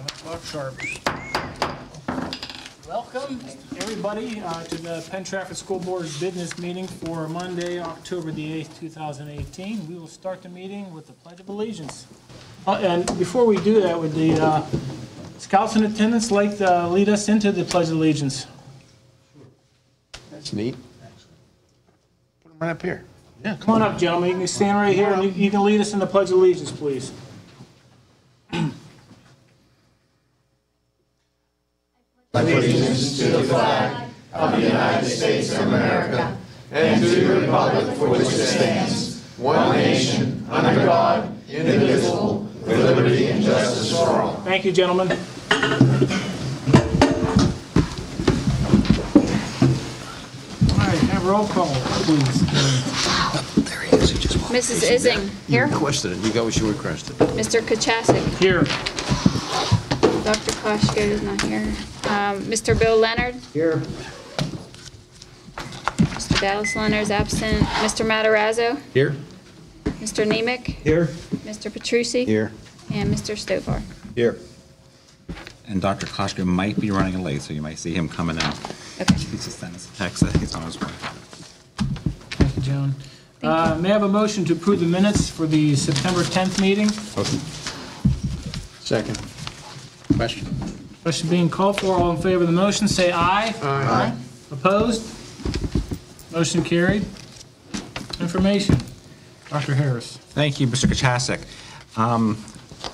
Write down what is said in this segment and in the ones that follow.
11 o'clock sharp. Welcome, everybody, to the Penn Trafford School Board's business meeting for Monday, October the 8th, 2018. We will start the meeting with the Pledge of Allegiance. And before we do that, would the scouts in attendance like to lead us into the Pledge of Allegiance? That's neat. Put them right up here. Yeah. Come on up, gentlemen. You can stand right here, and you can lead us in the Pledge of Allegiance, please. Allegiance to the flag of the United States of America and to the republic for which it stands, one nation, under God, indivisible, with liberty and justice for all. Thank you, gentlemen. All right, have roll call, please. There he is. He just walked. Mrs. Ising, here. You requested it. You got what you requested. Mr. Kachasik. Here. Dr. Koshko is not here. Mr. Bill Leonard. Here. Mr. Dallas Leonard is absent. Mr. Matarazzo. Here. Mr. Nemec. Here. Mr. Petrucci. Here. And Mr. Stovall. Here. And Dr. Koshko might be running late, so you might see him coming out. Okay. He just sent us a text that he's on his way. Thank you, Joan. May I have a motion to approve the minutes for the September 10th meeting? Motion. Second. Question. Question being called for. All in favor of the motion, say aye. Aye. Opposed? Motion carried. Information. Dr. Harris. Thank you, Mr. Kachasik.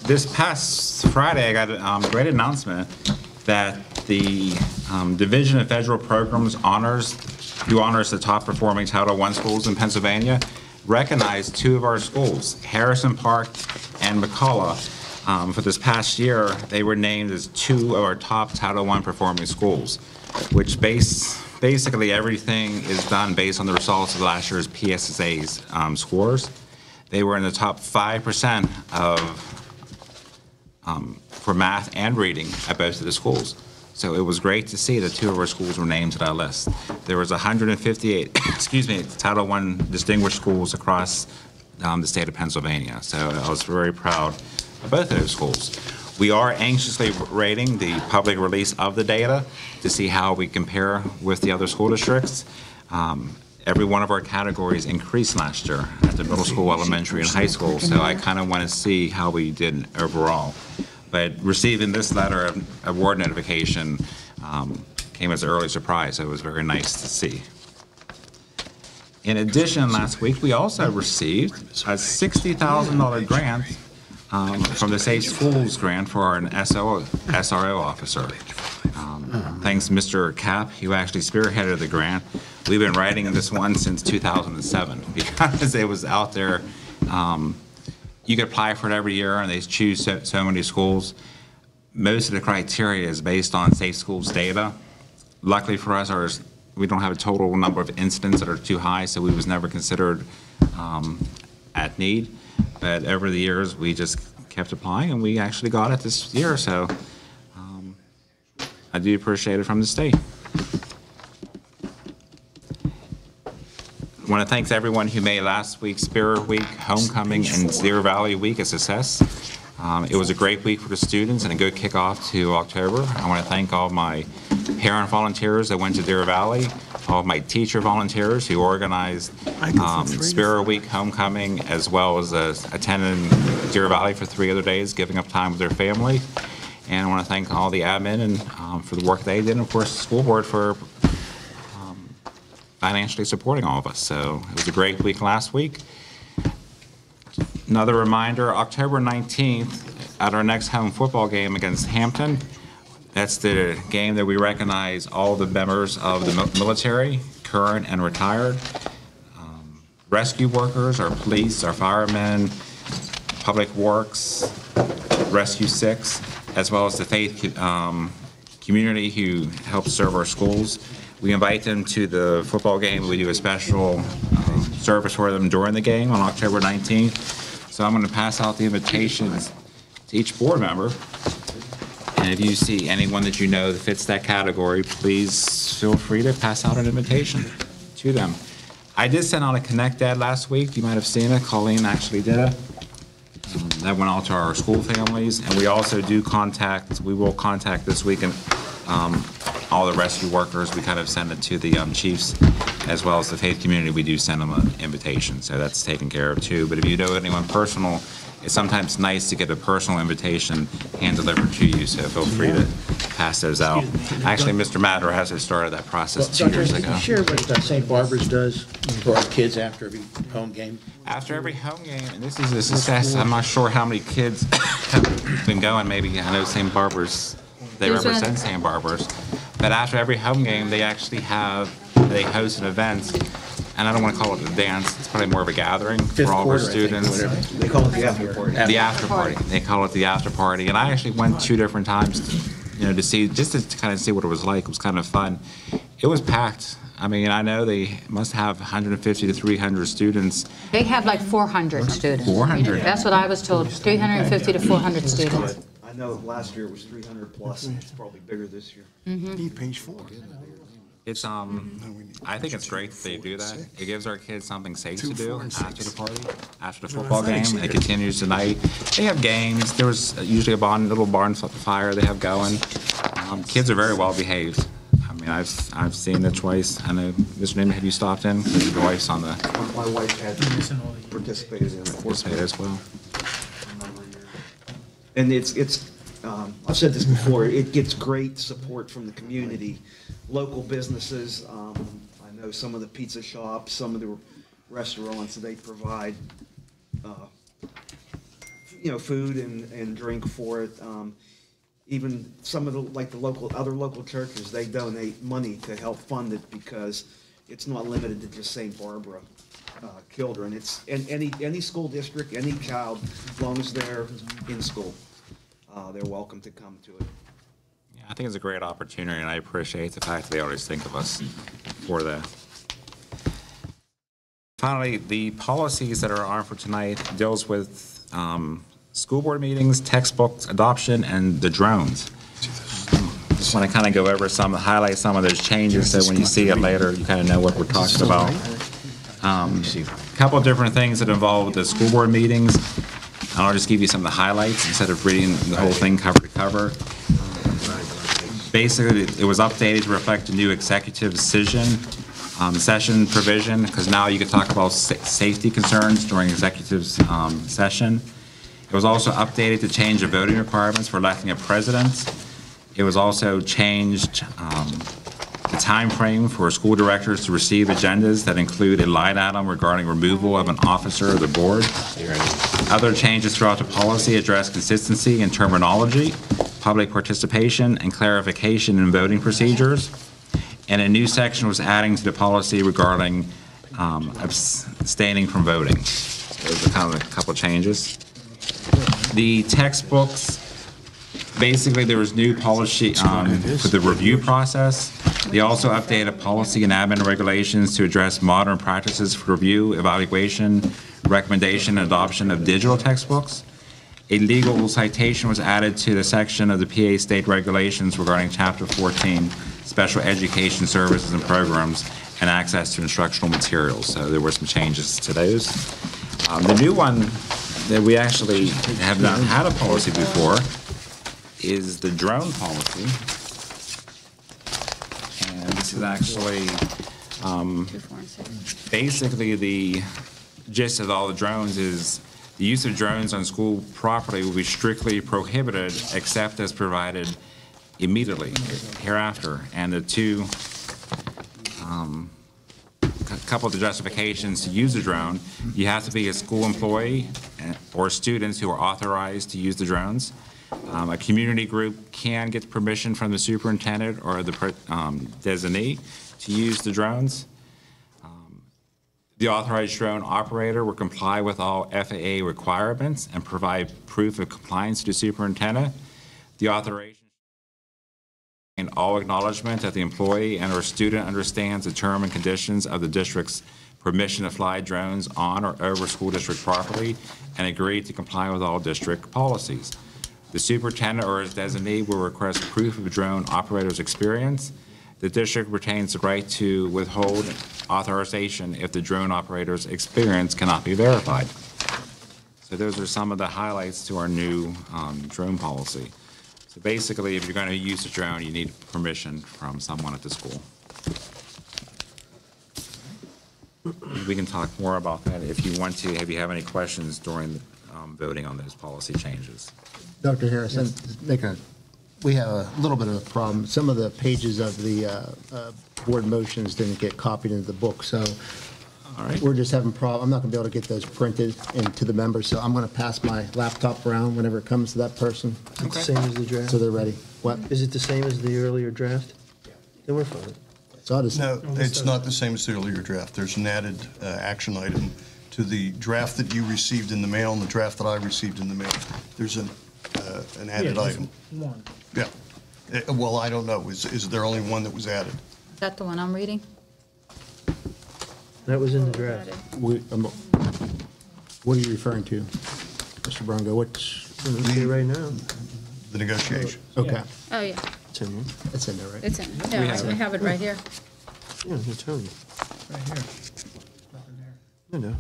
This past Friday, I got a great announcement that the Division of Federal Programs who honors the top performing Title I schools in Pennsylvania, recognized two of our schools, Harrison Park and McCullough. For this past year, they were named as two of our top Title I performing schools, which basically everything is done based on the results of last year's PSSA's scores. They were in the top 5% for math and reading at both of the schools. So it was great to see that two of our schools were named to that list. There was 158, Title I distinguished schools across the state of Pennsylvania. So I was very proud of both of those schools. We are anxiously waiting the public release of the data to see how we compare with the other school districts. Every one of our categories increased last year at the middle school, elementary, and high school, so I kind of want to see how we did overall. But receiving this letter of award notification came as an early surprise, so it was very nice to see. In addition, last week, we also received a $60,000 grant from the Safe Schools grant for an SRO officer. Thanks to Mr. Cap, who actually spearheaded the grant. We've been writing this one since 2007 because it was out there. You could apply for it every year, and they choose so many schools. Most of the criteria is based on Safe Schools data. Luckily for us, we don't have a total number of incidents that are too high, so we was never considered at need. But over the years, we just kept applying, and we actually got it this year. So I do appreciate it from the state. I want to thank everyone who made last week's Spirit Week, Homecoming, and Deer Valley Week a success. It was a great week for the students and a good kickoff to October. I want to thank all my parent volunteers that went to Deer Valley, all of my teacher volunteers who organized Spirit Week, Homecoming, as well as attending Deer Valley for 3 other days, giving up time with their family. And I want to thank all the admin and for the work they did, and of course the school board for financially supporting all of us. So it was a great week last week. Another reminder, October 19th, at our next home football game against Hampton, that's the game that we recognize all the members of the military, current and retired, rescue workers, our police, our firemen, public works, Rescue 6, as well as the faith community who helps serve our schools. We invite them to the football game. We do a special service for them during the game on October 19th. So I'm going to pass out the invitations to each board member. And if you see anyone that you know that fits that category, please feel free to pass out an invitation to them. I did send out a Connect ad last week. You might have seen it. Colleen actually did it. that went out to our school families, and we also we will contact this weekend all the rescue workers. We kind of send it to the chiefs, as well as the faith community. We do send them an invitation, so that's taken care of too. But if you know anyone personal, it's sometimes nice to get a personal invitation hand-delivered to you, so feel free to pass those out. Actually, Mr. Matter has started that process 2 years ago. Can you share what St. Barbara's does for our kids after every home game? After every home game, and this is a success, I'm not sure how many kids have been going, maybe, I know St. Barbara's, they represent St. Barbara's, but after every home game, they actually they host an event, and I don't want to call it a dance, it's probably more of a gathering for all of our students. They call it the after party. The after party, they call it the after party, and I actually went 2 different times, to see, just to kind of see what it was like. It was kind of fun. It was packed. I mean, I know they must have 150 to 300 students. They have like 400 students. 400? That's what I was told, 350 to 400 students. I know last year it was 300 plus, and it's probably bigger this year. Need page 4. It's, I think it's great that they do that. It gives our kids something safe to do after the party, after the football game. It continues tonight. They have games. There was usually a little barn fire they have going. Kids are very well behaved. I mean, I've seen it twice. I know, Mr. Newman, have you stopped in? Your wife's on the... My wife had participated in it. Participated as well. And I've said this before, it gets great support from the community, local businesses. I know some of the pizza shops, some of the restaurants, they provide, food and drink for it. Even some of the other local churches, they donate money to help fund it because it's not limited to just St. Barbara children. It's in any school district, any child, as long as they're in school, they're welcome to come to it. Yeah, I think it's a great opportunity, and I appreciate the fact that they always think of us for that. Finally, the policies that are on for tonight deals with school board meetings, textbooks, adoption, and the drones. Just want to kind of go over highlight some of those changes, so when you see it later, you kind of know what we're talking about. A couple of different things that involve the school board meetings. I'll just give you some of the highlights instead of reading the whole thing cover to cover. Basically, it was updated to reflect a new executive session provision, because now you can talk about safety concerns during executive session. It was also updated to change the voting requirements for electing a president. It was also changed the time frame for school directors to receive agendas that include a line item regarding removal of an officer of the board. Other changes throughout the policy address consistency in terminology, public participation, and clarification in voting procedures. And a new section was adding to the policy regarding abstaining from voting. Those are kind of a couple of changes. The textbooks, basically there was new policy for the review process. They also updated policy and admin regulations to address modern practices for review, evaluation, recommendation, and adoption of digital textbooks. A legal citation was added to the section of the PA state regulations regarding Chapter 14, Special Education Services and Programs, and access to instructional materials. So there were some changes to those. The new one that we actually have not had a policy before is the drone policy. And this is actually basically the gist of all the drones is the use of drones on school property will be strictly prohibited except as provided immediately hereafter. And the two, a couple of the justifications to use a drone, you have to be a school employee or students who are authorized to use the drones. A community group can get permission from the superintendent or the designee to use the drones. The authorized drone operator will comply with all FAA requirements and provide proof of compliance to the superintendent. The authorization and all acknowledgement that the employee and or student understands the term and conditions of the district's permission to fly drones on or over school district property and agree to comply with all district policies. The superintendent or his designee will request proof of drone operator's experience. The district retains the right to withhold authorization if the drone operator's experience cannot be verified. So those are some of the highlights to our new drone policy. So basically, if you're going to use a drone, you need permission from someone at the school. We can talk more about that if you want to, if you have any questions during voting on those policy changes. Dr. Harrison, we have a little bit of a problem. Some of the pages of the board motions didn't get copied into the book, so All right. we're just having I'm not going to be able to get those printed into the members, so I'm going to pass my laptop around whenever it comes to that person, Is it the same as the draft? so they're ready. What? Is it the same as the earlier draft? Then we're fine. So I'll just, No, it's not the same as the earlier draft. There's an added action item to the draft that you received in the mail and the draft that I received in the mail. There's an added Yeah, just item. one. Yeah. Well, I don't know. Is there only one that was added? Is that the one I'm reading? That was in the draft. what are you referring to, Mr. Bronco? Which, I'm looking at it right now. The negotiation. okay, Oh, yeah, It's in there. it's in there, right? it's in. Yeah, we have it right here. Yeah, I'm telling you. Right here. I know.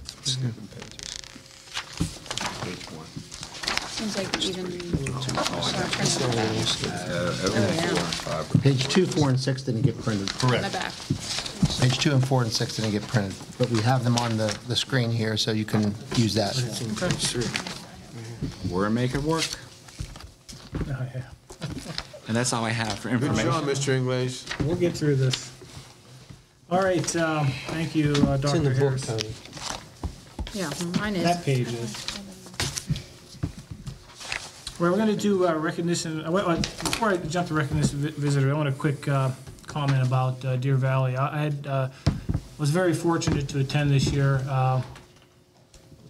Seems like even. Page 2, 4, and 6 didn't get printed. In the back. Page 2 and 4 and 6 didn't get printed, but we have them on the screen here, so you can use that. It's in page 3. We're make it work. Oh, yeah. And that's all I have for Good information. job, Mr. English. We'll get through this. All right, thank you, It's in the Dr. book, Harris. Tony. Yeah, mine is. That page is. Well, we're going to do recognition. Before I jump to recognition visitor, I want a quick comment about Deer Valley. I was very fortunate to attend this year.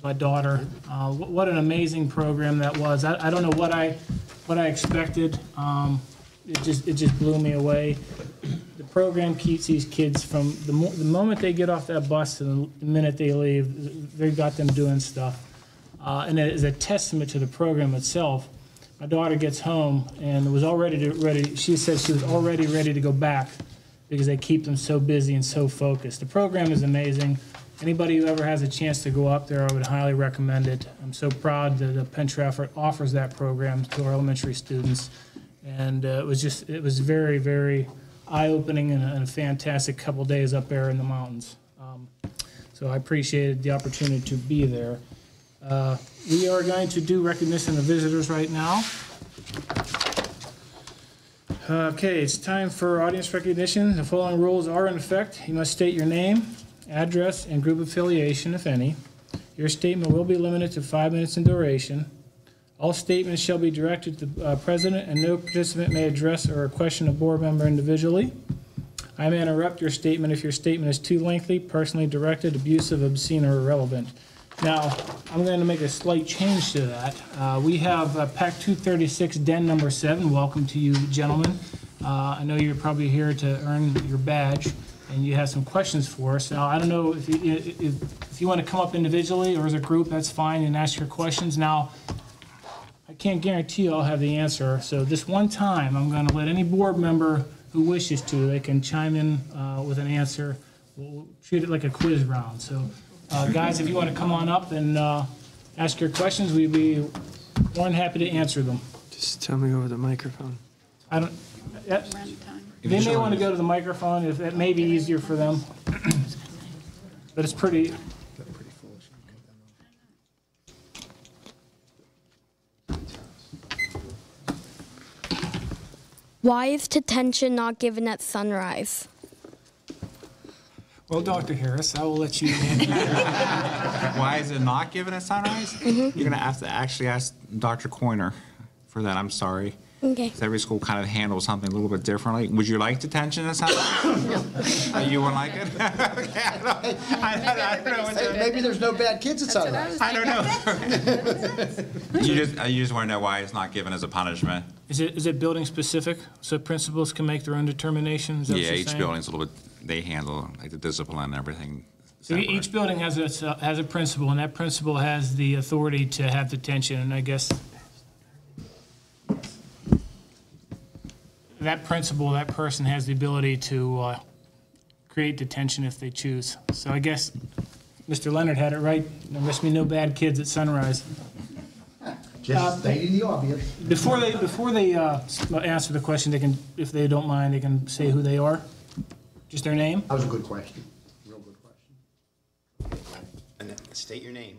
My daughter. What an amazing program that was. I don't know what I expected. It just blew me away. The program keeps these kids from the moment they get off that bus to the minute they leave. They got them doing stuff, and it is a testament to the program itself. My daughter gets home and was ready. She said she was already ready to go back because they keep them so busy and so focused. The program is amazing. Anybody who ever has a chance to go up there, I would highly recommend it. I'm so proud that Penn Trafford offers that program to our elementary students. And it was very, very eye-opening and a fantastic couple days up there in the mountains. So I appreciated the opportunity to be there. We are going to do recognition of visitors right now. Okay, it's time for audience recognition. The following rules are in effect. You must state your name, address, and group affiliation, if any. Your statement will be limited to 5 minutes in duration. All statements shall be directed to the president, and no participant may address or question a board member individually. I may interrupt your statement if your statement is too lengthy, personally directed, abusive, obscene, or irrelevant. Now, I'm going to make a slight change to that. We have PAC 236, den number 7. Welcome to you, gentlemen. I know you're probably here to earn your badge, and you have some questions for us. Now, I don't know if you want to come up individually or as a group, that's fine, and ask your questions. Now, I can't guarantee I'll have the answer, so this one time, I'm going to let any board member who wishes to, they can chime in with an answer. We'll treat it like a quiz round. So, guys, if you want to come on up and ask your questions, we'd be more than happy to answer them. Just tell me over the microphone. I don't. Yeah, Run time. they may want to go to the microphone if that may be easier for them. But it's pretty. Why is detention not given at sunrise? Well, Dr. Harris, I will let you answer. Why is it not given at sunrise? You're going to have to actually ask Dr. Coiner for that. I'm sorry. Okay. 'Cause every school kind of handles something a little bit differently. Would you like detention at sunrise? You wouldn't like it? Okay, I don't know what to- Maybe there's no bad kids at sunrise. I don't know. You just want to know why it's not given as a punishment? Is it building specific, so principals can make their own determinations? Yeah, each building's a little bit, they handle like the discipline and everything. So each building has a principal, and that principal has the authority to have detention, and I guess that principal, that person has the ability to create detention if they choose. So I guess Mr. Leonard had it right. There must be no bad kids at sunrise. Just stating the obvious. Before they answer the question, they can, if they don't mind, they can say who they are. Just their name. That was a good question. Real good question. And then state your name.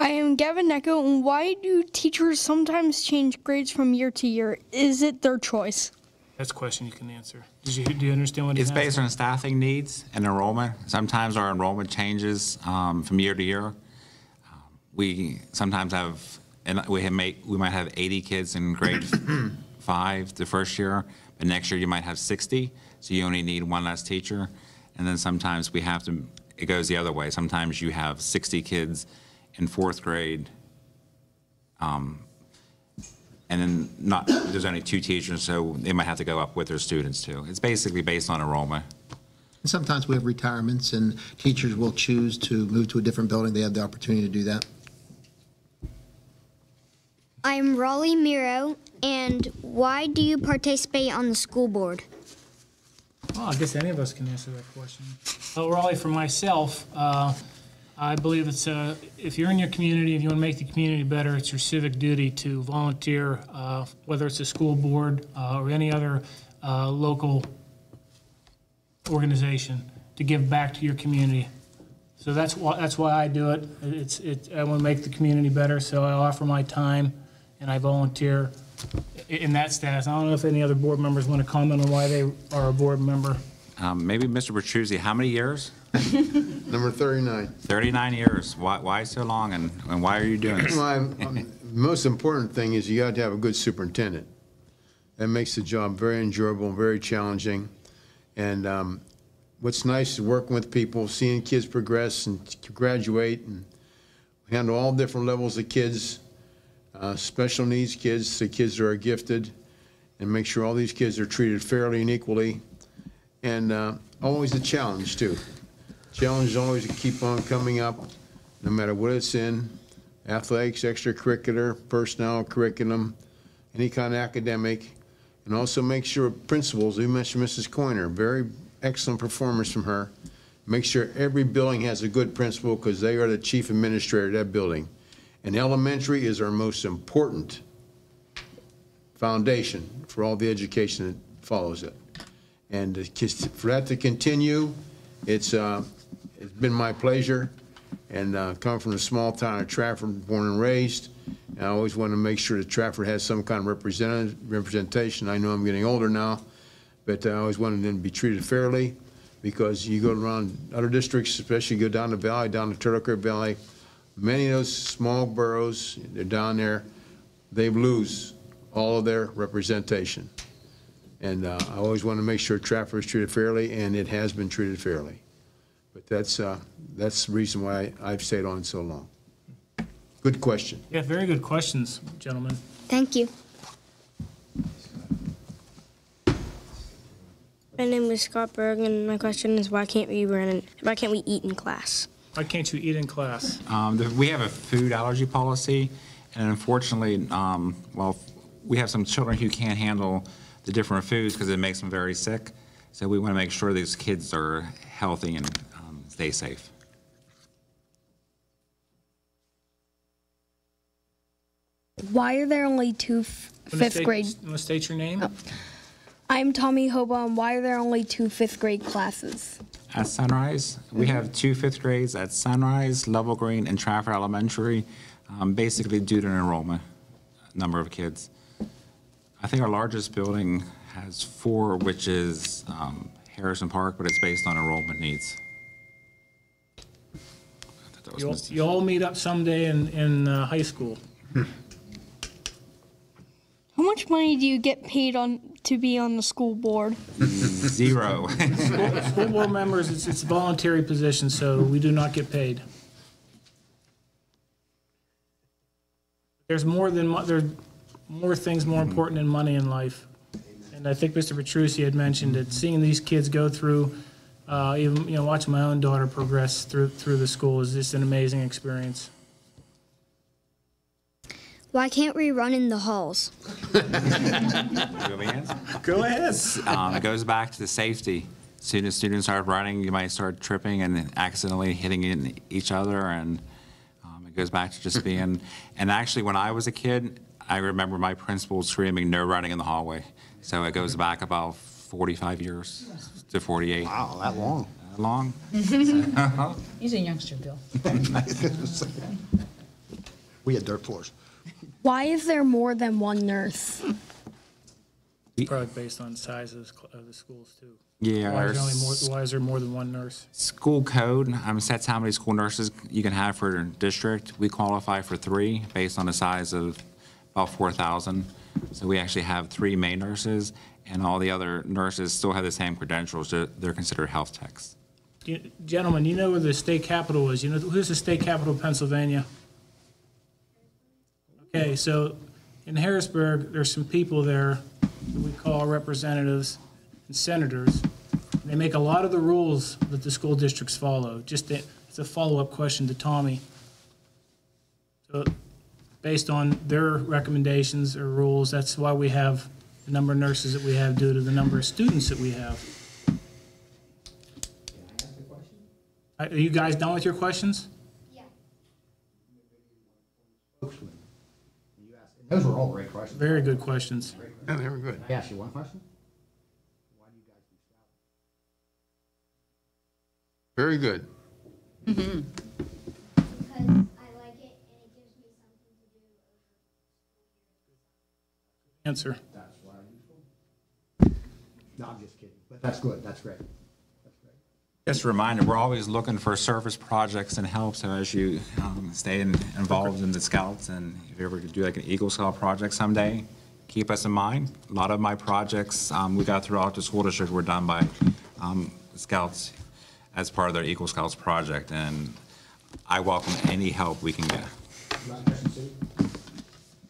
I am Gavin Necko, and why do teachers sometimes change grades from year to year? Is it their choice? That's a question you can answer. Do you understand what he's It's asking? based on staffing needs and enrollment. Sometimes our enrollment changes from year to year. We sometimes have, and we might have 80 kids in grade 5 the first year, but next year you might have 60, so you only need one less teacher. And then sometimes it goes the other way. Sometimes you have 60 kids in 4th grade, and then there's only 2 teachers, so they might have to go up with their students too. It's basically based on enrollment. And sometimes we have retirements, and teachers will choose to move to a different building. They have the opportunity to do that. I'm Raleigh Miro, and why do you participate on the school board? Well, I guess any of us can answer that question. Raleigh, for myself, I believe it's if you're in your community, if you want to make the community better, it's your civic duty to volunteer, whether it's a school board or any other local organization, to give back to your community. So that's why I do it. I want to make the community better, so I offer my time and I volunteer in that status. I don't know if any other board members want to comment on why they are a board member. Maybe Mr. Bertruzzi, how many years? Number 39. 39 years. Why so long, and why are you doing this? Well, the most important thing is you got to have a good superintendent. That makes the job very enjoyable and very challenging. And what's nice is working with people, seeing kids progress and graduate, and handle all different levels of kids, special needs kids, the kids that are gifted, and make sure all these kids are treated fairly and equally. And always a challenge, too. Challenge is always to keep on coming up, no matter what it's in, athletics, extracurricular, personnel, curriculum, any kind of academic, and also make sure principals, you mentioned Mrs. Coiner, very excellent performance from her. Make sure every building has a good principal, because they are the chief administrator of that building. And elementary is our most important foundation for all the education that follows it. And for that to continue, it's been my pleasure. And coming from a small town of Trafford, born and raised, and I always want to make sure that Trafford has some kind of representation. I know I'm getting older now, but I always wanted them to be treated fairly, because you go around other districts, especially go down the valley, down the Turtle Creek Valley, many of those small boroughs, they're down there, they lose all of their representation. And I always want to make sure Trafford is treated fairly, and it has been treated fairly. But that's the reason why I've stayed on so long. Good question. Yeah, very good questions, gentlemen. Thank you. My name is Scott Berg, and my question is, why can't we eat in class? Why can't you eat in class? We have a food allergy policy, and unfortunately, we have some children who can't handle the different foods because it makes them very sick. So we want to make sure these kids are healthy and stay safe. Why are there only two fifth grade? Want to state your name? I'm Tommy Hoba, and why are there only 2 5th-grade classes? At Sunrise, we have 2 5th grades at Sunrise, Level Green, and Trafford Elementary, basically due to enrollment number of kids. I think our largest building has 4, which is Harrison Park, but it's based on enrollment needs. You'll all meet up someday in high school. How much money do you get paid to be on the school board? 0. School board members, it's a voluntary position, so we do not get paid. There's more things more important than money in life. And I think Mr. Petrucci had mentioned that seeing these kids go through, even watching my own daughter progress through the school is just an amazing experience. Why can't we run in the halls? Go ahead. It goes back to the safety. As soon as students start running, you might start tripping and accidentally hitting each other, and It goes back to just being, and actually, when I was a kid, I remember my principal screaming, "No running in the hallway." So it goes back about 45 years to 48. Wow, that long. That long? He's a youngster, Bill. We had dirt floors. Why is there more than one nurse? Probably based on size of the schools, too. Yeah. Why is there more than one nurse? School code sets how many school nurses you can have for a district. We qualify for 3 based on the size of about 4,000. So we actually have 3 main nurses, and all the other nurses still have the same credentials. They're considered health techs. Gentlemen, you know where the state capitol is? You know, who's the state capital of Pennsylvania? Okay, so in Harrisburg, there's some people there that we call representatives and senators. They make a lot of the rules that the school districts follow. It's a follow-up question to Tommy. So based on their recommendations or rules, that's why we have the number of nurses that we have due to the number of students that we have. Are you guys done with your questions? Those were all great questions. Very good questions. Yeah, they were good. Can I ask you one question? Very good. Because I like it and it gives me something to do over. Answer. That's why I'm useful. No, I'm just kidding, but that's good, that's great. Just a reminder, we're always looking for service projects and help, so as you stay involved in the Scouts, and if you ever do like an Eagle Scout project someday, keep us in mind. A lot of my projects we got throughout the school district were done by Scouts as part of their Eagle Scouts project, and I welcome any help we can get.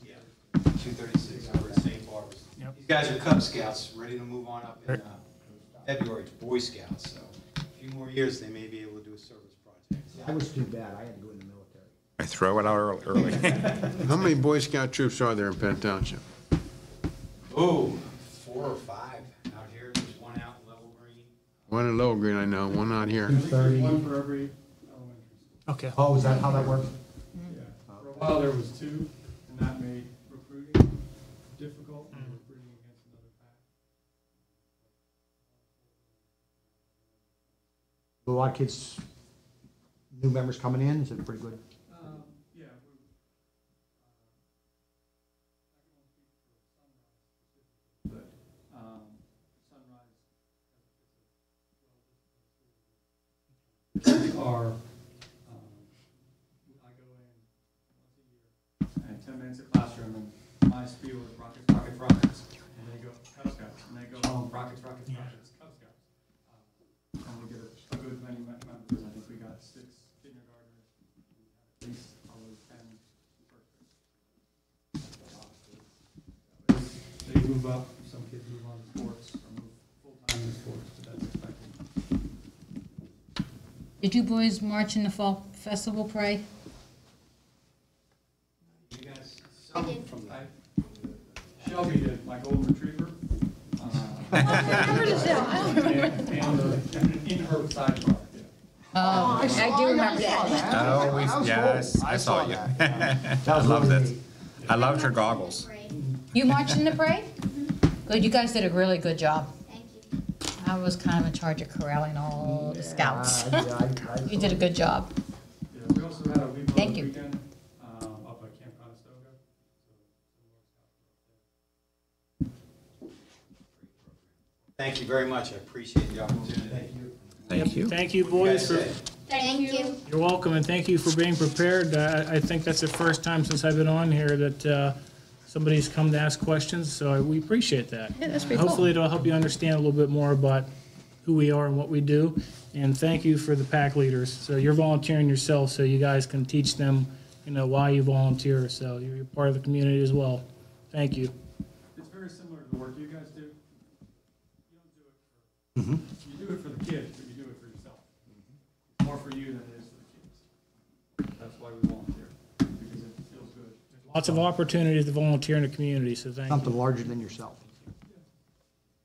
Yeah, 236 over at St. Barbara's. Yep. These guys are Cub Scouts, ready to move on up in February to Boy Scouts, so a few more years, they may be able to do a service project. That was too bad, I had to go in the military. I throw it out early. How many Boy Scout troops are there in Penn Township? Oh, 4 or 5 out here, there's one out in Level Green. One in Lower Green, I know, one out here. 30. One for every elementary school. Okay. Oh, is that how that works? Yeah. For a while, there was 2, and that made recruiting difficult, and recruiting against another pack. A lot of kids, new members coming in, is it pretty good? Yeah. But Sunrise are, I go in once a year, I have 10 minutes of classroom, and my spiel is rockets, rockets, rockets, and they go Cub Scouts, and they go home, rockets, rockets, rockets, Cub Scouts. And we get a good many members. I think we got 6 kindergartners. We have at least probably 10 first graders. They move up. Some kids move on to sports or move full-time in sports, but that's expected. Did you boys march in the fall festival parade? You guys, some from that. Shelby did, my golden retriever. Remember the show? I don't remember. And in her sidebar, yeah. Oh, I do remember that. Oh, yes, I saw you. I loved it. I loved her goggles. You marched in the parade? Good, you guys did a really good job. Thank you. I was kind of in charge of corralling all the scouts. You did a good job. Yeah, we also had a week Thank you. weekend up at Camp Conestoga. Thank you very much, I appreciate the opportunity. Thank you. Thank you, boys, for, Thank you. you're welcome, and thank you for being prepared. I think that's the first time since I've been on here that somebody's come to ask questions, so we appreciate that. Yeah, that's pretty cool. Hopefully it'll help you understand a little bit more about who we are and what we do. And thank you for the pack leaders. So you're volunteering yourself, so you guys can teach them, why you volunteer. So you're part of the community as well. Thank you. It's very similar to the work you guys do. You don't do it for, you do it for the kids, but you do it for yourself. It's more for you than it is for the kids. That's why we volunteer, because it feels good. Lots of opportunities to volunteer in the community, so thank you. Something larger than yourself.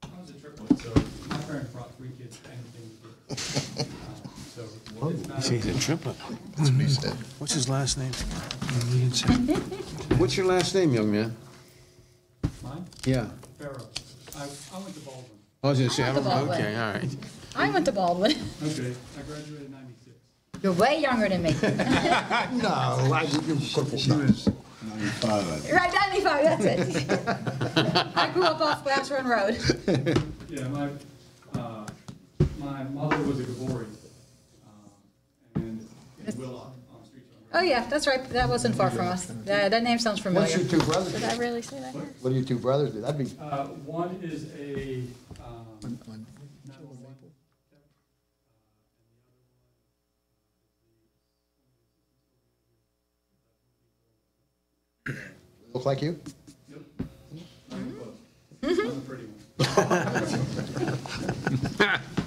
I was a triplet, so my parents brought 3 kids to anything we did. So He's a triplet. That's what he said. What's his last name? What's your last name, young man? Mine? Yeah. Farrow. I went to Baldwin. I was gonna say, I don't know, Baldwin. okay, all right. I went to Baldwin. Okay, I graduated in '96. You're way younger than me. No, I didn't. She was 95. Right, 95, that's it. I grew up off Glass Run Road. Yeah, my mother was a Gabori, and in Willock on Street Road. Oh, yeah, that's right. That wasn't far from us. That name sounds What's familiar. your two brothers do? Did I really say that here? What do your two brothers do? That'd be. One is a, Look like you? I'm a pretty one.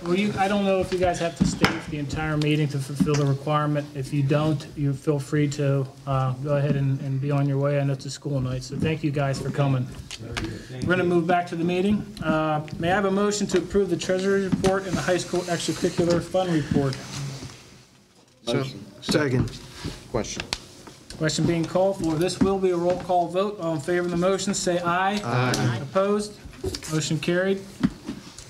Well, I don't know if you guys have to stay for the entire meeting to fulfill the requirement. If you don't, you feel free to go ahead and be on your way. I know it's a school night, so thank you guys for coming. We're going to move back to the meeting. May I have a motion to approve the treasury report and the high school extracurricular fund report? Second. Question. Question being called for. This will be a roll call vote. All in favor of the motion, say aye. Aye. Opposed? Motion carried.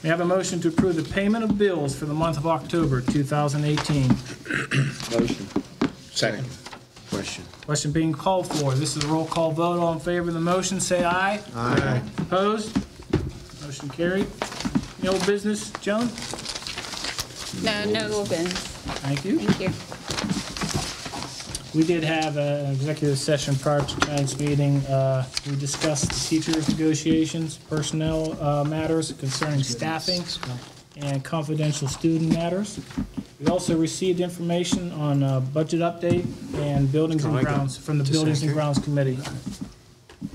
May I have a motion to approve the payment of bills for the month of October 2018? Motion. Second. Question. Question being called for. This is a roll call vote. All in favor of the motion, say aye. Aye. Opposed? Motion carried. Any old business, Joan? No business. Thank you. Thank you. We did have an executive session prior to tonight's meeting. We discussed teachers' negotiations, personnel matters concerning staffing, and confidential student matters. We also received information on budget update and buildings and grounds from the Buildings and Grounds Committee.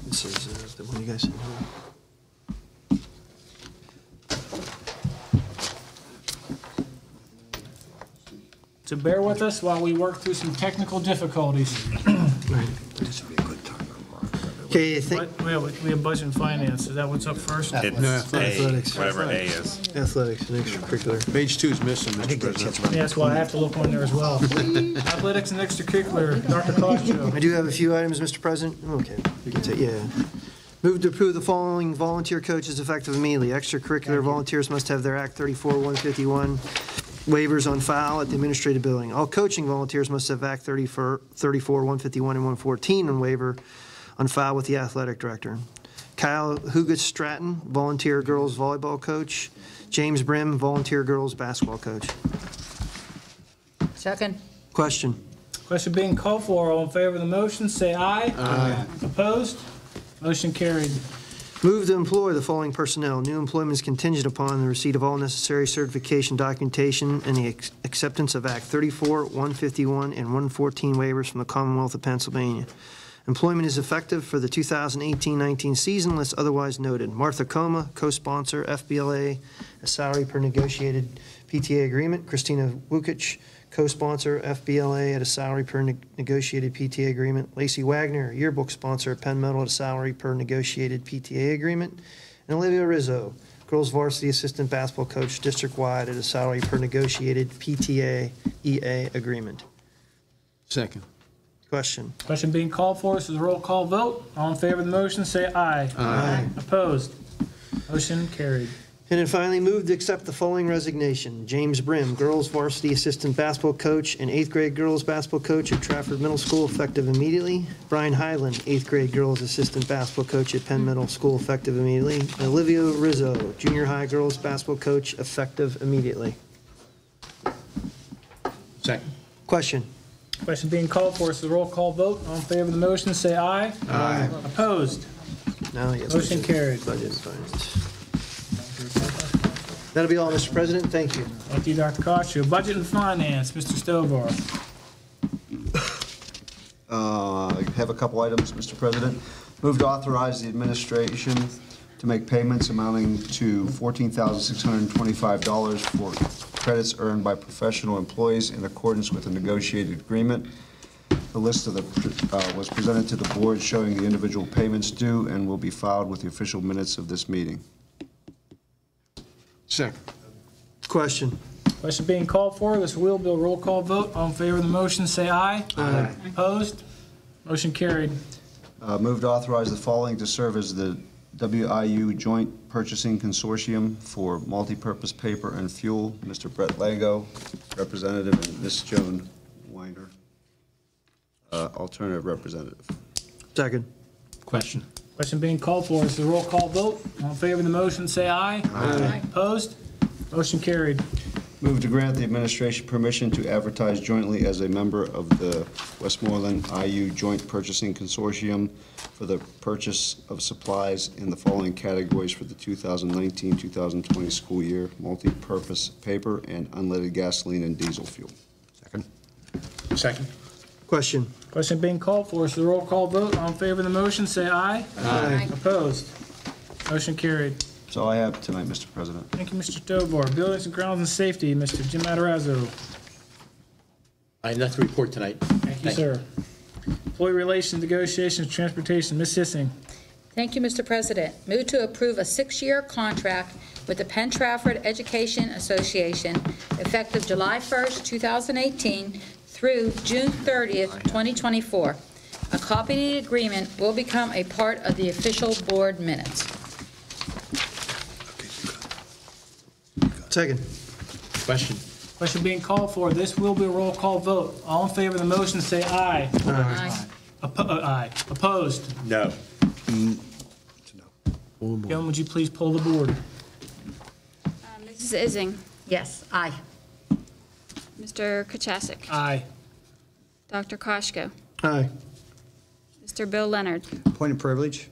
This is the one you guys sent home. So bear with us while we work through some technical difficulties. Okay, I think We have budget and finance. Is that what's up first? No, athletics. Whatever A is. Athletics and extracurricular. Page 2 is missing, Mr. President. Yeah, that's why I have to look on there as well. Athletics and extracurricular, Dr. Costo. I do have a few items, Mr. President. Okay, you can take, yeah. Move to approve the following volunteer coaches effective immediately. Extracurricular volunteers must have their Act 34-151 waivers on file at the administrative building. All coaching volunteers must have Act 34-151 and 114 on waiver on file with the athletic director. Kyle Hugas Stratton, volunteer girls volleyball coach. James Brim, volunteer girls basketball coach. Second. Question. Question being called for. All in favor of the motion, say aye. Aye. Opposed? Motion carried. Move to employ the following personnel. New employment is contingent upon the receipt of all necessary certification documentation and the acceptance of Act 34-151 and 114 waivers from the Commonwealth of Pennsylvania. Employment is effective for the 2018-19 season unless otherwise noted. Martha Coma, co-sponsor, FBLA, a salary per negotiated PTA agreement. Christina Wukic, co-sponsor, FBLA, at a salary per negotiated PTA agreement. Lacey Wagner, yearbook sponsor at Penn Medal, at a salary per negotiated PTA agreement. And Olivia Rizzo, girls varsity assistant basketball coach, district-wide, at a salary per negotiated PTA EA agreement. Second. Question. Question being called for. This is a roll call vote. All in favor of the motion, say aye. Aye. Opposed? Motion carried. And then finally, move to accept the following resignation. James Brim, girls varsity assistant basketball coach and 8th grade girls basketball coach at Trafford Middle School, effective immediately. Brian Highland, 8th grade girls assistant basketball coach at Penn Middle School, effective immediately. And Olivia Rizzo, junior high girls basketball coach, effective immediately. Second. Question. Question being called for. This is a roll call vote. All in favor of the motion, say aye. Aye. Opposed? Now, yes. Motion carried. Budget and finance. That'll be all, Mr. President. Thank you. Thank you, Dr. Costo. Budget and finance, Mr. Stovall. I have a couple items, Mr. President. Move to authorize the administration to make payments amounting to $14,625 for credits earned by professional employees in accordance with a negotiated agreement. The list of was presented to the board showing the individual payments due and will be filed with the official minutes of this meeting. Second. Question. Question being called for. This will be a roll call vote. All in favor of the motion, say aye. Aye. Opposed? Motion carried. Move to authorize the following to serve as the WIU Joint Purchasing Consortium for multipurpose paper and fuel. Mr. Brett Lago, representative, and Ms. Joan Weiner, alternative representative. Second. Question. Question being called for. This is a roll call vote. All in favor of the motion, say aye. Aye. Opposed? Motion carried. Move to grant the administration permission to advertise jointly as a member of the Westmoreland IU Joint Purchasing Consortium for the purchase of supplies in the following categories for the 2019-2020 school year: multi-purpose paper and unleaded gasoline and diesel fuel. Second. Question. Question being called for. This is a roll call vote. All in favor of the motion, say aye. Aye. Opposed? Motion carried. That's all I have tonight, Mr. President. Thank you, Mr. Stovall. Buildings and Grounds and Safety, Mr. Jim Matarazzo. I have nothing to report tonight. Thank you, sir. Employee Relations, Negotiations, Transportation, Ms. Sissing. Thank you, Mr. President. Move to approve a 6-year contract with the Penn Trafford Education Association effective July 1st, 2018 through June 30th, 2024. A copy of the agreement will become a part of the official board minutes. Second. Question. Question being called for. This will be a roll call vote. All in favor of the motion, say aye. Aye. Aye. Opposed? No. Gentlemen, would you please pull the board? Mrs. Ising, Yes, aye. Mr. Kachasik, Aye. Dr. Koshko, Aye. Mr. Bill Leonard, Point of privilege.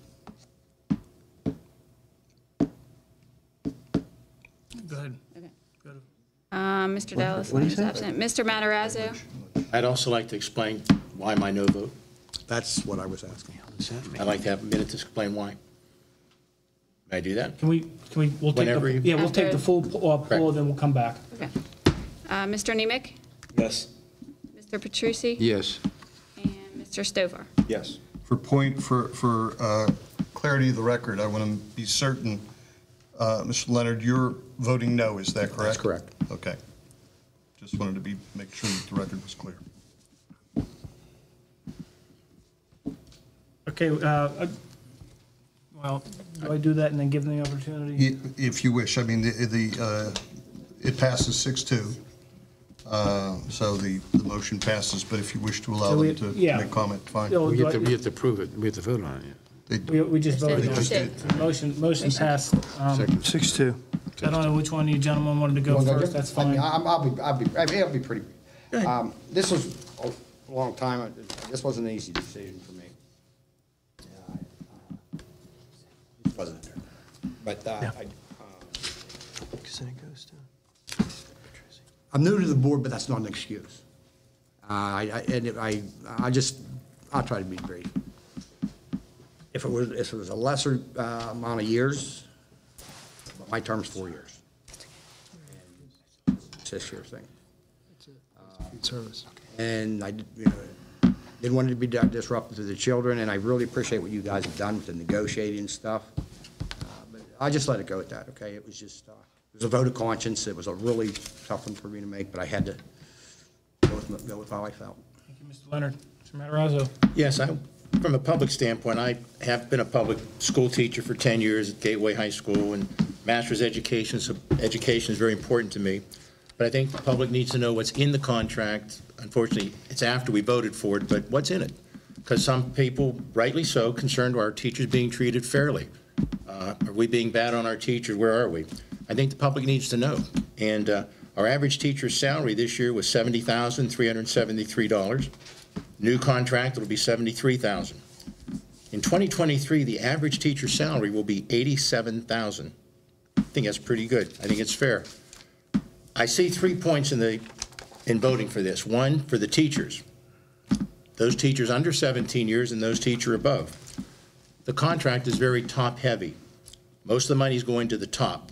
Go ahead. Mr. Dallas is absent, Mr. Matarazzo, I'd also like to explain why my no vote. That's what I was asking. I'd like to have a minute to explain why. May I do that? We'll take Whenever the, you- yeah, we'll take the full poll, Correct. then we'll come back. okay. Mr. Nemec, Yes. Mr. Petrucci, Yes. and Mr. Stover. Yes. For clarity of the record, I want to be certain, Mr. Leonard, you're voting no, is that correct? That's correct. Okay. Just wanted to make sure that the record was clear. Okay, well, do I do that and then give them the opportunity? If you wish. I mean, it passes 6-2, so the motion passes, but if you wish to allow So we- them to yeah. make comment, fine. Yeah, We have to prove it. We have to vote on it. We just voted on Just it. did. Motion passed. 6-2. I don't know which one of you gentlemen wanted to go first, that's fine. It'll be pretty. This was a long time, this wasn't an easy decision for me. It wasn't there. But I'm new to the board, but that's not an excuse. I'll try to be brief. If it was a lesser amount of years, but my term's 4 years. And it's this year's thing. Service. And I didn't want it to be disruptive to the children, and I really appreciate what you guys have done with the negotiating stuff. But I just let it go at that, okay? It was just, it was a vote of conscience. It was a really tough one for me to make, but I had to go with how I felt. Thank you, Mr. Leonard. Mr. Matarazzo. Yes, from a public standpoint, I have been a public school teacher for 10 years at Gateway High School, and master's education, so education is very important to me. But I think the public needs to know what's in the contract. Unfortunately, it's after we voted for it, but what's in it? Because some people, rightly so, concerned are our teachers being treated fairly? Are we being bad on our teachers? Where are we? I think the public needs to know. And our average teacher's salary this year was $70,373. New contract, it'll be $73,000. In 2023, the average teacher's salary will be $87,000. I think that's pretty good. I think it's fair. I see 3 points in voting for this. One, for the teachers. Those teachers under 17 years and those teachers above. The contract is very top-heavy. Most of the money is going to the top.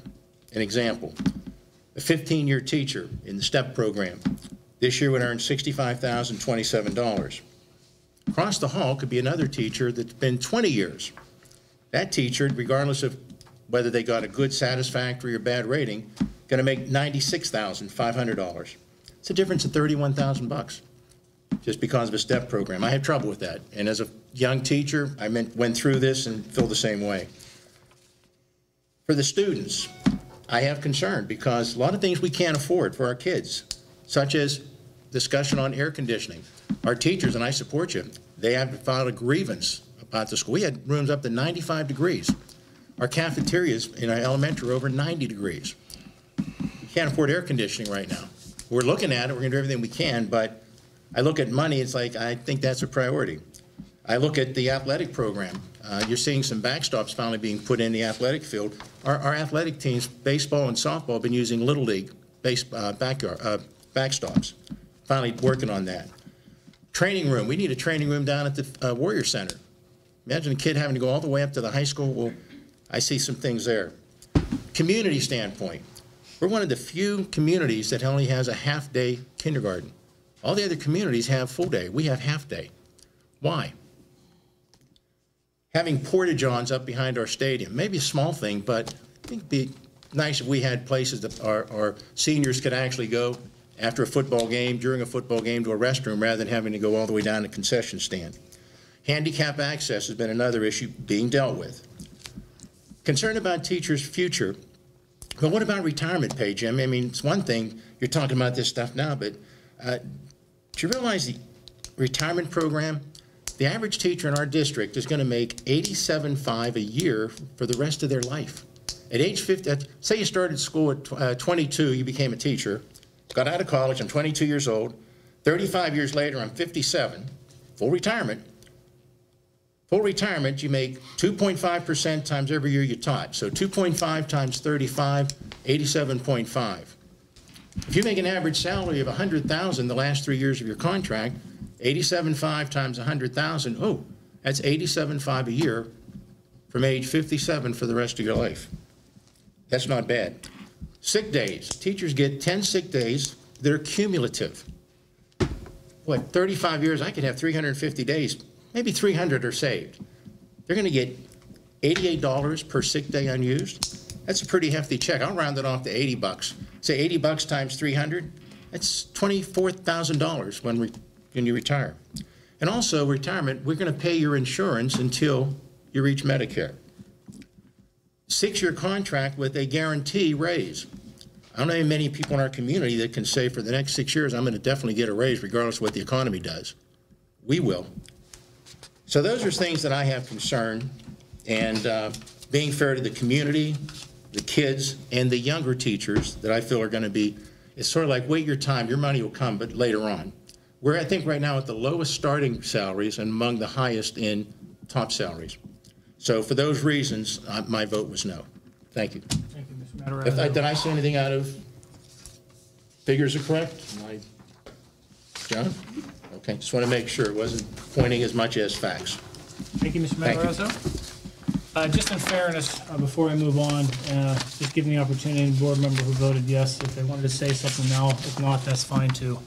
An example, a 15-year teacher in the STEP program this year would earn $65,027. Across the hall could be another teacher that's been 20 years. That teacher, regardless of whether they got a good, satisfactory, or bad rating, going to make $96,500. It's a difference of $31,000 just because of a STEP program. I had trouble with that. And as a young teacher, I went through this and feel the same way. For the students, I have concern because a lot of things we can't afford for our kids, such as discussion on air conditioning. Our teachers, and I support you, they have filed a grievance about the school. We had rooms up to 95 degrees. Our cafeterias in our elementary are over 90 degrees. We can't afford air conditioning right now. We're looking at it, we're gonna do everything we can, but I look at money, it's like, I think that's a priority. I look at the athletic program. You're seeing some backstops finally being put in the athletic field. Our athletic teams, baseball and softball, have been using Little League backstops. Finally working on that. Training room. We need a training room down at the Warrior Center. Imagine a kid having to go all the way up to the high school. Well, I see some things there. Community standpoint. We're one of the few communities that only has a half-day kindergarten. All the other communities have full day. We have half day. Why? Having porta-johns up behind our stadium, maybe a small thing, but I think it'd be nice if we had places that our seniors could actually go after a football game, during a football game, to a restroom rather than having to go all the way down to the concession stand. Handicap access has been another issue being dealt with. Concern about teachers' future. But what about retirement pay, Jim? I mean, it's one thing, you're talking about this stuff now, but do you realize the retirement program, the average teacher in our district is going to make $87,500 a year for the rest of their life. At age 50, say you started school at 22, you became a teacher, got out of college, I'm 22 years old, 35 years later, I'm 57, full retirement. Full retirement, you make 2.5% times every year you taught. So 2.5 times 35, 87.5. If you make an average salary of $100,000 the last 3 years of your contract, 87.5 times 100,000, oh, that's 87.5 a year from age 57 for the rest of your life. That's not bad. Sick days. Teachers get 10 sick days that are cumulative. What, 35 years, I could have 350 days. Maybe 300 are saved. They're going to get $88 per sick day unused. That's a pretty hefty check. I'll round it off to $80. Say $80 times 300, that's $24,000 when you retire. And also retirement, we're going to pay your insurance until you reach Medicare. 6-year contract with a guarantee raise. I don't know many people in our community that can say for the next 6 years, I'm going to definitely get a raise regardless of what the economy does. We will. So those are things that I have concern, and being fair to the community, the kids, and the younger teachers that I feel are going to be, it's sort of like wait your time, your money will come, but later on. We're, I think, right now at the lowest starting salaries and among the highest in top salaries. So for those reasons, my vote was no. Thank you. Thank you, Mr. Matarazzo. Did I say anything out of figures are correct? John? Okay, just want to make sure it wasn't pointing as much as facts. Thank you, Mr. Matarazzo. Just in fairness, before I move on, just give me the opportunity, the board member who voted yes, if they wanted to say something now. If not, that's fine too.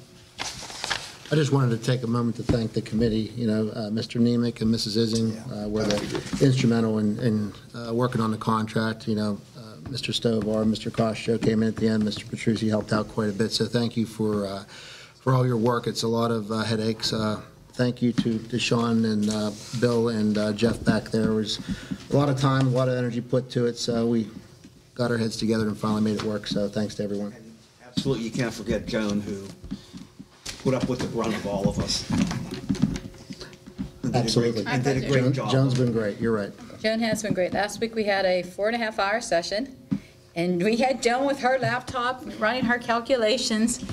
I just wanted to take a moment to thank the committee. You know, Mr. Nemec and Mrs. Ising were instrumental in working on the contract. You know, Mr. Stovar, Mr. Costo came in at the end. Mr. Petrucci helped out quite a bit. So thank you for all your work. It's a lot of headaches. Thank you to Sean and Bill and Jeff back there. There was a lot of time, a lot of energy put to it. So we got our heads together and finally made it work. So thanks to everyone. And absolutely, you can't forget Joan, who put up with the brunt of all of us. Absolutely. And did a great job. Joan's been great. You're right. Joan has been great. Last week we had a 4.5-hour session, and we had Joan with her laptop running her calculations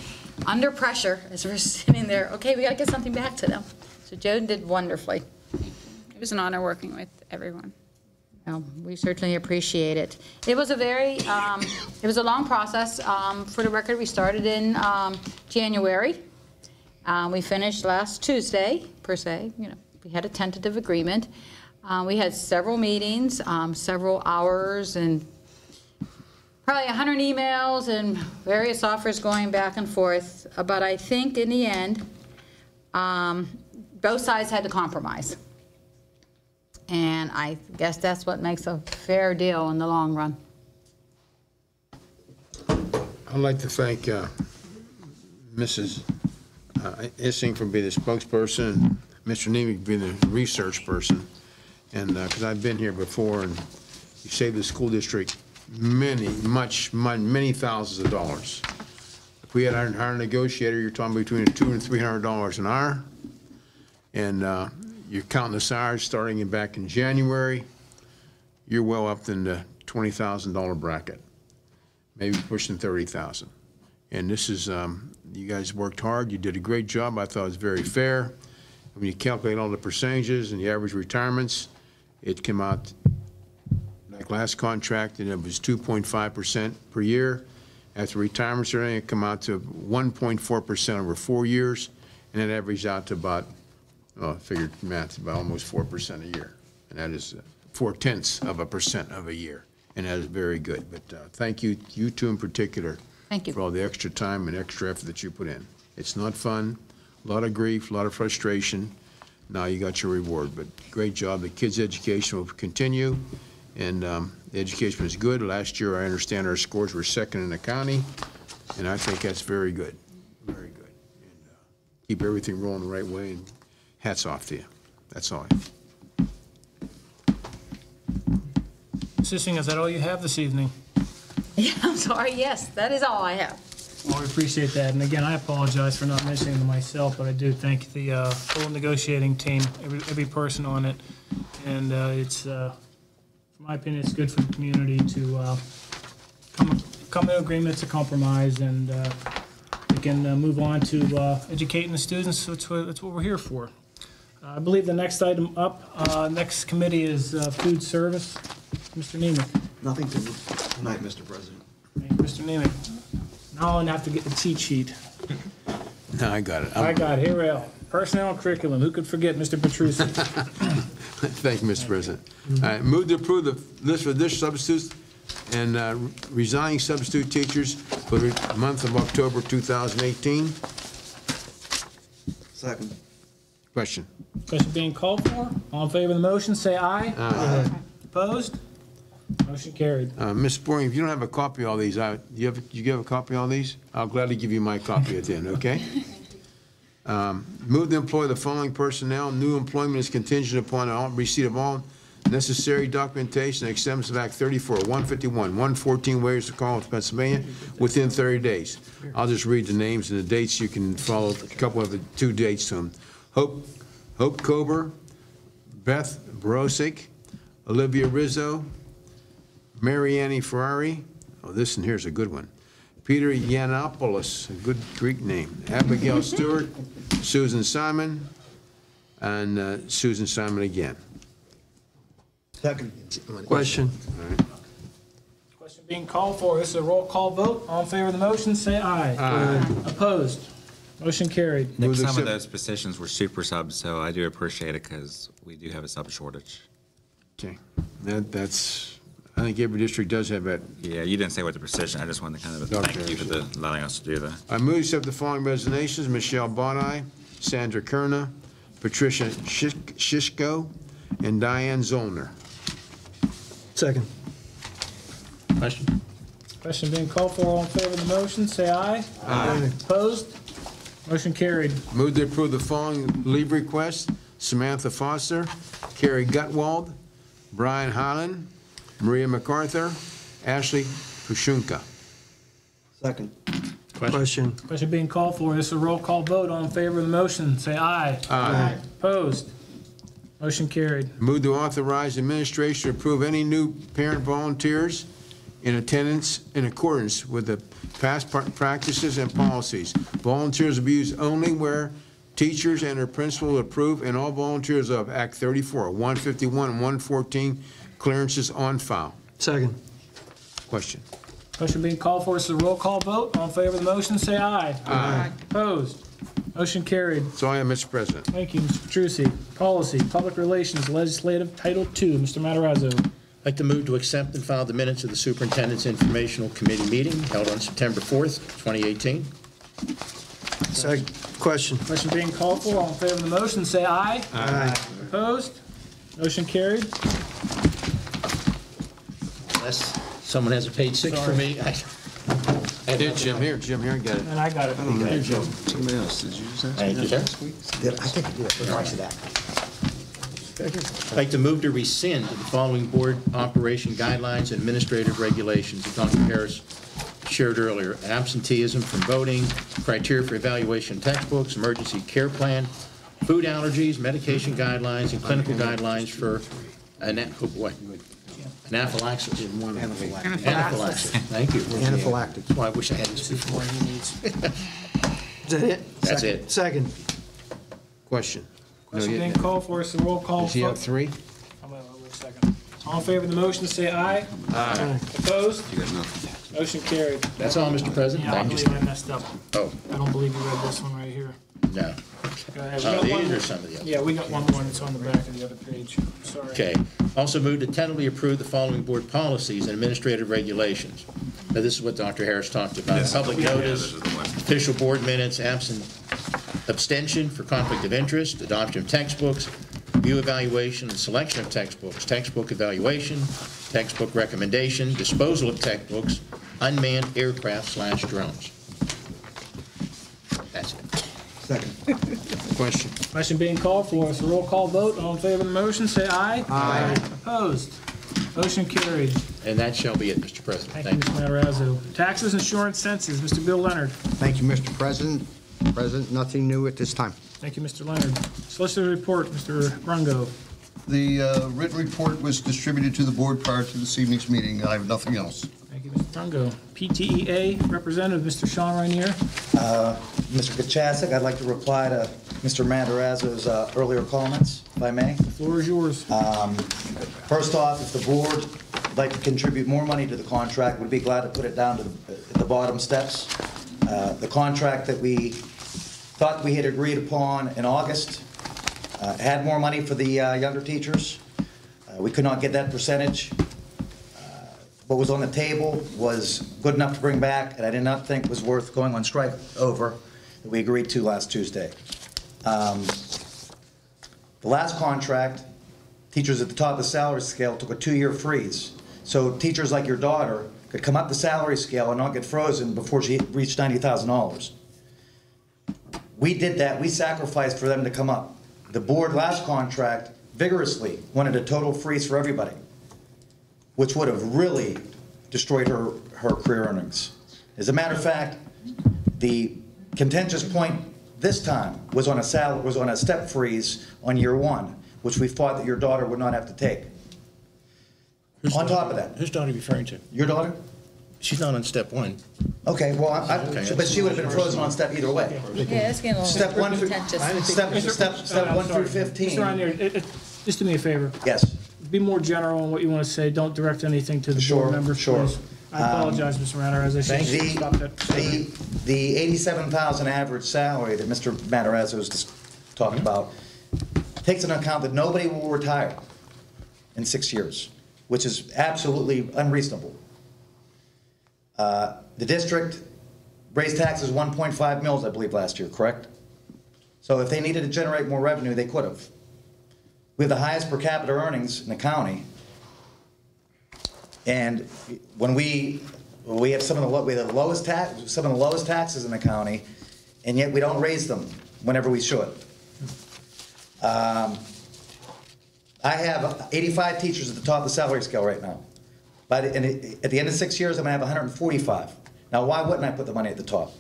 under pressure as we're sitting there. Okay, we got to get something back to them. So Joan did wonderfully. It was an honor working with everyone. Well, we certainly appreciate it. It was a very, it was a long process. For the record, we started in January. We finished last Tuesday, per se. You know, we had a tentative agreement. We had several meetings, several hours, and probably 100 emails and various offers going back and forth. But I think in the end, both sides had to compromise. And I guess that's what makes a fair deal in the long run. I'd like to thank Mrs. Issing for being the spokesperson, and Mr. Nemec being the research person. And because I've been here before, and you saved the school district many thousands of dollars. If we had our negotiator, you're talking between $200 and $300 an hour. And you're counting the salaries starting back in January, you're well up in the $20,000 bracket, maybe pushing $30,000. And this is, you guys worked hard, you did a great job, I thought it was very fair. When you calculate all the percentages and the average retirements, it came out like last contract, and it was 2.5% per year. After retirements or anything, it come out to 1.4% over 4 years, and it averaged out to about, I figured math, about almost 4% a year. And that is 0.4% of a year, and that is very good. But thank you, you two in particular, Thank you. for all the extra time and extra effort that you put in. It's not fun, a lot of grief, a lot of frustration. Now you got your reward, but great job. The kids' education will continue, and the education is good. Last year, I understand our scores were second in the county, and I think that's very good, very good. And keep everything rolling the right way, and hats off to you. That's all. Ms. Issing, is that all you have this evening? Yeah, I'm sorry, yes, that is all I have. Well, we appreciate that. And again, I apologize for not mentioning it myself, but I do thank the whole negotiating team, every person on it. And it's, in my opinion, it's good for the community to come to agreement, to compromise, and we can move on to educating the students. That's what we're here for. I believe the next item up, next committee is food service. Mr. Nemec. Nothing tonight, Mr. President. Thank you, Mr. Nemec. Now I'm gonna have to get the cheat sheet. No, I got it. I got it. Here we go. Personnel and curriculum. Who could forget Mr. Petrucci? Thank you, Mr. President. All right, move to approve the list of additional substitutes and resigning substitute teachers for the month of October 2018. Second. Question. Question being called for. All in favor of the motion, say aye. Aye. Opposed? Motion carried. Ms. Boring, if you don't have a copy of all these, do you have a copy of all these? I'll gladly give you my copy at the end, okay? Move to employ the following personnel. New employment is contingent upon receipt of all necessary documentation and acceptance of Act 34, 151, 114 waivers to Commonwealth of Pennsylvania within 30 days. I'll just read the names and the dates. You can follow a couple of the 2 dates to them. Hope Kober, Beth Brosick, Olivia Rizzo, Marianne Ferrari, this and here's a good one, Peter Yiannopoulos, a good Greek name, Abigail Stewart, Susan Simon, and Susan Simon again. Second. Question. All right. Question being called for. This is a roll call vote. All in favor of the motion, say aye. Aye. Opposed? Motion carried. Nick, some of those positions were super subs, so I do appreciate it because we do have a sub shortage. Okay, that's, I think every district does have that. Yeah, you didn't say what the precision. I just wanted to kind of thank you for allowing us to do that. I move to accept the following resignations: Michelle Bonai, Sandra Kerna, Patricia Shishko, and Diane Zollner. Second. Question? Question being called for. All in favor of the motion, say aye. Aye. Opposed? Motion carried. Move to approve the following leave requests: Samantha Foster, Carrie Gutwald, Brian Holland, Maria MacArthur, Ashley Pushunka. Second. Question. Question being called for. This is a roll call vote. All in favor of the motion, say aye. Aye. Opposed? Motion carried. Move to authorize administration to approve any new parent volunteers in attendance in accordance with the past practices and policies. Volunteers will be used only where teachers and their principal approve, and all volunteers of Act 34, 151, and 114 clearances on file. Second. Question. Question being called for. This is a roll call vote. All in favor of the motion, say aye. Aye. Opposed? Motion carried. That's all I have, Mr. President. Thank you, Mr. Petrucci. Policy, Public Relations, Legislative, Title II. Mr. Matarazzo. I'd like to move to accept and file the minutes of the Superintendent's Informational Committee meeting held on September 4th, 2018. Second. Question. Question being called for. All in favor of the motion, say aye. Aye. Opposed? Motion carried. Unless someone has a page 6 for Sorry. me. Here, Jim, here, get it. And I got it. Here, Jim. Somebody else, did you use that? Thank you, sir. I think I did it. Twice of that. I'd like to move to rescind the following board operation guidelines and administrative regulations that Dr. Harris shared earlier. Absenteeism from voting, criteria for evaluation textbooks, emergency care plan, food allergies, medication guidelines, and clinical guidelines for anaphylaxis. Anaphylaxis. Thank you. Anaphylactic. That's why I wish I had this before. Is that it? That's it. Second. Question. Question being called for, it's a roll call. Does he have vote. 3? Wait a second. All in favor of the motion, say aye. Aye. Opposed? You got nothing. Motion carried. That's all, Mr. President. Yeah, I Thank you. believe I messed up. Oh, I don't believe you read this one right here. no. Go ahead. We Oh, got one these more. are some of the others. Yeah, we got one more that's on the back of the other page. Sorry. Okay. Also move to tentatively approve the following board policies and administrative regulations. Now, this is what Dr. Harris talked about. Public notice, official board minutes, abstention for conflict of interest, adoption of textbooks, review evaluation and selection of textbooks, textbook evaluation, textbook recommendation, disposal of textbooks, unmanned aircraft/drones. That's it. Second. Question. Question being called for, it's a roll call vote. All in favor of the motion, say aye. Aye. Opposed? Motion carried. And that shall be it, Mr. President. Thank you, Mr. Matarazzo. Taxes, insurance, census, Mr. Bill Leonard. Thank you, Mr. President. President, nothing new at this time. Thank you, Mr. Leonard. Solicitor report, Mr. Rungo. The written report was distributed to the board prior to this evening's meeting. I have nothing else. Thank you, Mr. Rungo. PTEA representative, Mr. Sean Rainier. Mr. Kachasik, I'd like to reply to Mr. Matarazzo's earlier comments, if I may. The floor is yours. First off, if the board would like to contribute more money to the contract, we'd be glad to put it down to the bottom steps. The contract that we thought we had agreed upon in August had more money for the younger teachers. We could not get that percentage. What was on the table was good enough to bring back, and I did not think was worth going on strike over, that we agreed to last Tuesday. The last contract, teachers at the top of the salary scale took a 2-year freeze. So teachers like your daughter could come up the salary scale and not get frozen before she reached $90,000. We did that. We sacrificed for them to come up. The board last contract vigorously wanted a total freeze for everybody, which would have really destroyed her career earnings. As a matter of fact, the contentious point this time was on a step freeze on year 1, which we thought that your daughter would not have to take. On top of that. Whose daughter are you referring to? Your daughter? She's not on step 1. Okay, well, Okay. but she would have been frozen on step either way. Yeah, it's getting a Step little 1 through, contentious. step 1 through 15. Mr. Rainier, just do me a favor. Yes. Be more general in what you want to say. Don't direct anything to the Sure, board members, sure. please. I apologize, Mr. Rainier, as I should stop that. The $87,000 average salary that Mr. Matarazzo was just talking about takes into account that nobody will retire in 6 years, which is absolutely unreasonable. The district raised taxes 1.5 mils, I believe, last year, correct? So if they needed to generate more revenue, they could have. We have the highest per capita earnings in the county. And when we have some of the lowest taxes in the county, and yet we don't raise them whenever we should. I have 85 teachers at the top of the salary scale right now. But at the end of 6 years, I'm going to have 145. Now, why wouldn't I put the money at the top?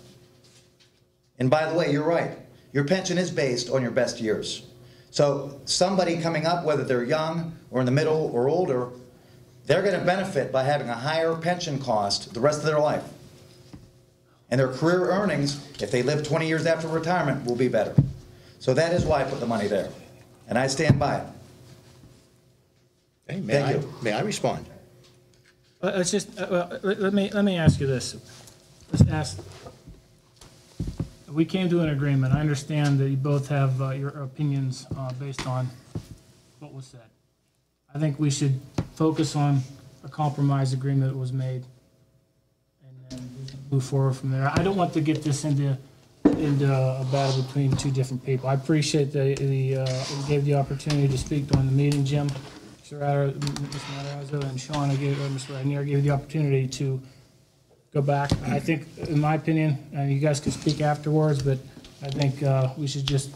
And by the way, you're right. Your pension is based on your best years. So somebody coming up, whether they're young or in the middle or older, they're going to benefit by having a higher pension cost the rest of their life. And their career earnings, if they live 20 years after retirement, will be better. So that is why I put the money there. And I stand by it. Hey, Thank you. May I respond? Let's just, let me ask you this. Let's ask, we came to an agreement. I understand that you both have your opinions based on what was said. I think we should focus on a compromise agreement that was made and then move forward from there. I don't want to get this into a battle between two different people. I appreciate that you gave the opportunity to speak during the meeting, Jim. Mr. Matarazzo and Sean, Mr. Rainier gave you the opportunity to go back. I think, in my opinion, and you guys can speak afterwards, but I think we should just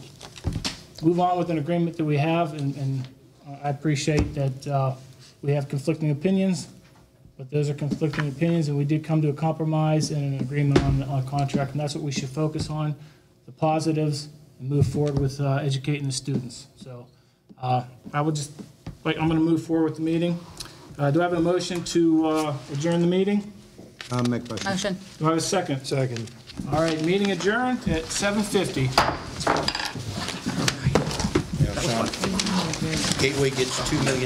move on with an agreement that we have, and I appreciate that we have conflicting opinions, but those are conflicting opinions, and we did come to a compromise and an agreement on a contract, and that's what we should focus on, the positives, and move forward with educating the students. So I would just, I'm going to move forward with the meeting. Do I have a motion to adjourn the meeting? I'll make motion. Motion. Do I have a second? Second. All right, meeting adjourned at 7:50. Gateway gets $2 million.